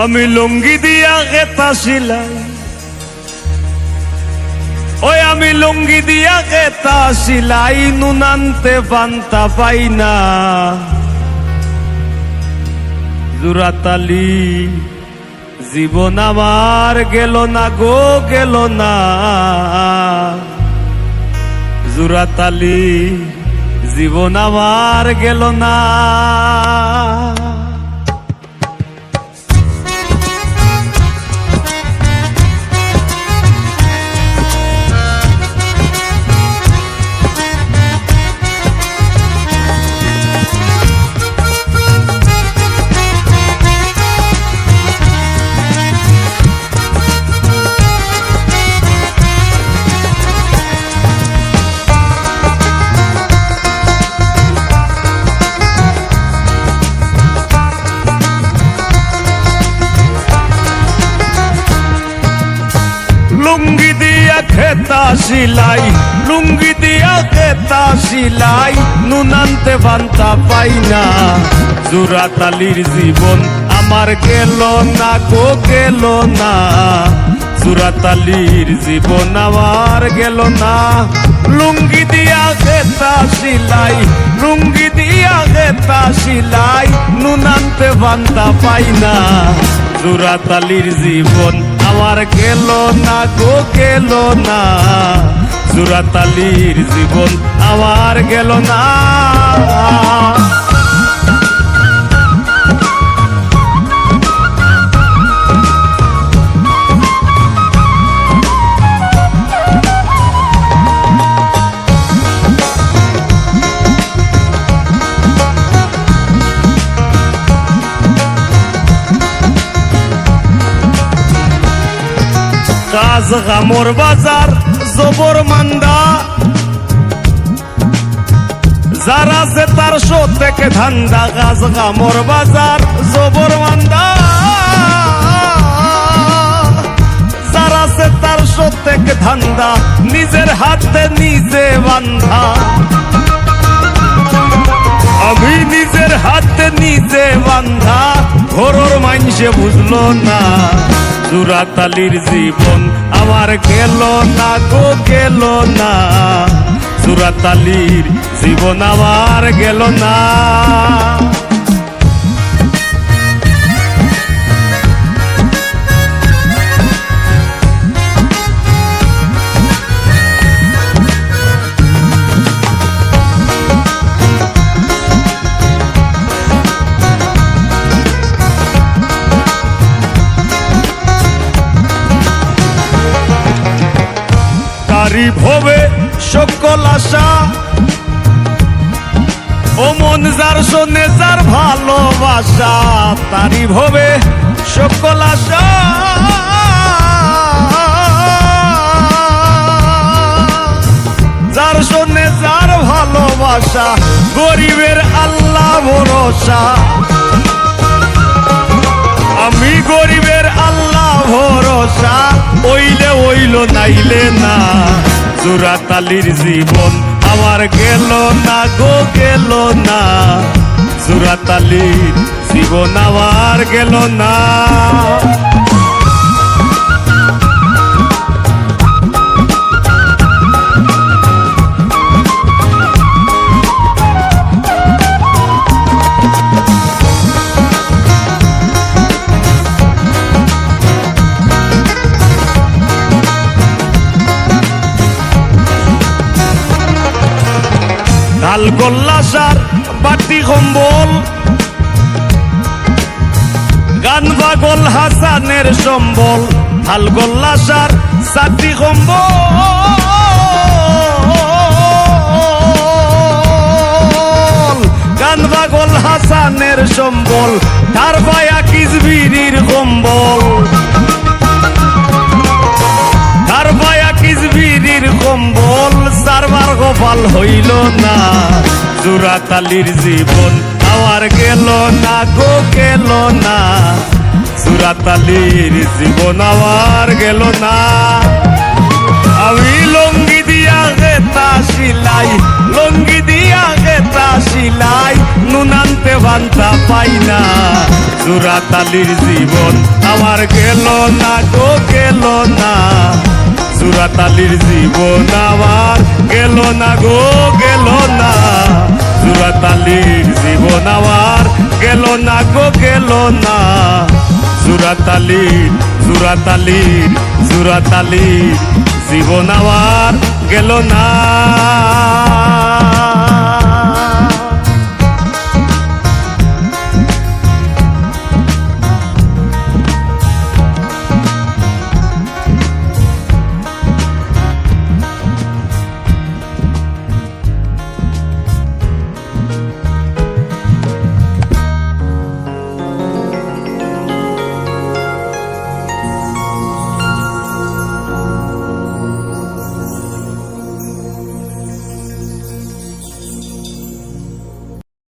আমি লুঙ্গি দিয়া গেতা সিলাই, ওই আমি লুঙ্গি দিয়া গেতা সিলাই, নুনান্তে পান্তা পাই না। জুরাতালি জীবন আমার গেল না গো, গেল না। জুরাতালি জীবন আমার গেল না। লুঙ্গি দিয়া খেতা সিলাই, লুঙ্গি দিয়া খেতা সিলাই, নুনান্তে বান্তা পাই না। জুরাতালির জীবন আমার গেল না গো, গেল না। জুরাতালির জীবন আমার গেল না। লুঙ্গি দিয়া খেতা সিলাই, লুঙ্গি দিয়া খেতা সিলাই, নুনান্তে বান্তা পাই না। জুরাতালির জীবন আমার গেল না গো, গেল না। জুরাতালির জীবন আমার গেল না। কাজ গামর বাজার জবর মান্দা, যারা যে তার থেকে ধান্দা। কাজ গামর বাজার জবর মান্দা, যারা যে তার থেকে ধান্দা। নিজের হাতে নিজে বান্ধা, আমি নিজের হাতে নিজে বান্ধা। ঘরোর মাইনসে বুঝলো না। জুরাতালির জীবন আমার গেল না গো, গেল না। জুরাতালির জীবন আমার গেল না। ভবে সকল আশা, ও মন যার শোনে যার ভালোবাসা। তারি ভবে সকল আশা, যার শোনে যার ভালোবাসা। গরিবের আল্লাহ ভরসা, আমি গরিবের আল্লাহ ভরসা। ওইলে ওইল নাইলে না। জুরাতালির জীবন আমার গেল না গো, গেল না। জুরাতালির জীবন আমার গেল না। লাল গোল্লাসার বাটি কম্বল, গান পাগল হাসানের সম্বল। লাল গোল্লাসার সাথী কম্বল, গান পাগল হাসানের সম্বল। তার বায়া কিজবিরির কম্বল, তার বায়া কিজবিরির কম্বল। সারবার গোপাল হইল না। জুরাতালির জীবন আমার গেল না গো, গেল না। জুরাতালির জীবন আমার গেল না। আমি লুঙ্গি দিয়া গেতা সিলাই, লুঙ্গি দিয়া গেতা সিলাই, নুনান্তে বান্তা পাই না। জোড়াতালির জীবন আমার গেল না গো গেল না, জোড়াতালির জীবন আমার গেল না গো গেল না, জোড়াতালির জীবন আমার গেল না গো গেল না। জোড়াতালির জোড়াতালির জোড়াতালির জীবন আমার গেল না।